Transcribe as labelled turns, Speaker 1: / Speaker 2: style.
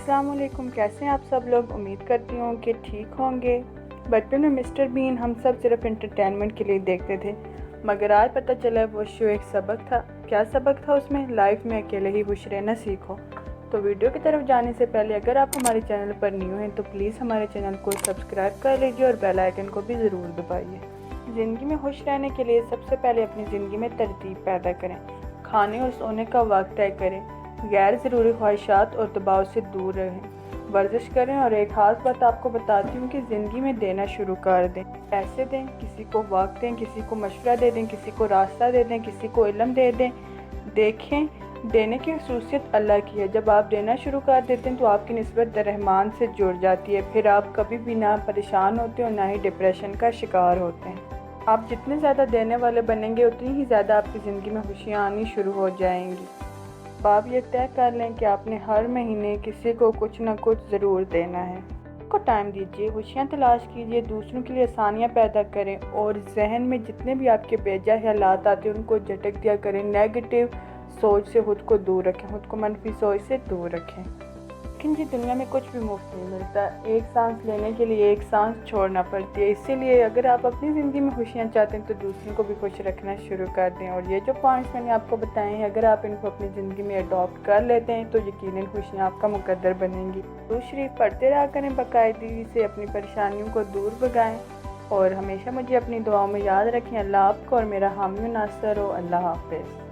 Speaker 1: अस्सलाम वालेकुम। कैसे हैं आप सब लोग? उम्मीद करती हूँ कि ठीक होंगे। बचपन में मिस्टर बीन हम सब सिर्फ एंटरटेनमेंट के लिए देखते थे, मगर आज पता चला वो शो एक सबक था। क्या सबक था उसमें? लाइफ में अकेले ही खुश रहना सीखो। तो वीडियो की तरफ जाने से पहले अगर आप हमारे चैनल पर न्यू हैं तो प्लीज़ हमारे चैनल को सब्सक्राइब कर लीजिए और बेल आइकन को भी ज़रूर दबाइए। ज़िंदगी में खुश रहने के लिए सबसे पहले अपनी ज़िंदगी में तरतीब पैदा करें। खाने और सोने का वक्त तय करें। गैर ज़रूरी ख्वाहिशात और दबाव से दूर रहें। वर्जिश करें। और एक ख़ास बात आपको बताती हूँ कि ज़िंदगी में देना शुरू कर दें। पैसे दें, किसी को वक्त दें, किसी को मशवरा दे दें, किसी को रास्ता दे दें, किसी को इल्म दे दें। देखें, देने की खसूसियत अल्लाह की है। जब आप देना शुरू कर देते हैं तो आपकी निस्बत रहमान से जुड़ जाती है। फिर आप कभी भी ना परेशान होते और ना ही डिप्रेशन का शिकार होते हैं। आप जितने ज़्यादा देने वाले बनेंगे उतनी ही ज़्यादा आपकी ज़िंदगी में खुशियाँ आनी शुरू हो जाएंगी। अब आप ये तय कर लें कि आपने हर महीने किसी को कुछ ना कुछ ज़रूर देना है। को टाइम दीजिए, खुशियाँ तलाश कीजिए, दूसरों के लिए आसानियाँ पैदा करें और जहन में जितने भी आपके बेजा ख्यालात आते हैं उनको झटक दिया करें। नेगेटिव सोच से खुद को दूर रखें, खुद को मनफी सोच से दूर रखें। लेकिन जी दुनिया में कुछ भी मुफ्त नहीं मिलता। एक सांस लेने के लिए एक सांस छोड़ना पड़ती है। इसीलिए अगर आप अपनी ज़िंदगी में खुशियाँ चाहते हैं तो दूसरों को भी खुश रखना शुरू कर दें। और ये जो पॉइंट्स मैंने आपको बताए हैं, अगर आप इनको अपनी ज़िंदगी में अडॉप्ट कर लेते हैं तो यकीनन खुशियाँ आपका मुकद्दर बनेंगी। दुरूद शरीफ पढ़ते रहा करें, बाकायदगी से अपनी परेशानियों को दूर भगाएँ और हमेशा मुझे अपनी दुआओं में याद रखें। अल्लाह आपको और मेरा हामी नासर हो। अल्लाह हाफ़िज़।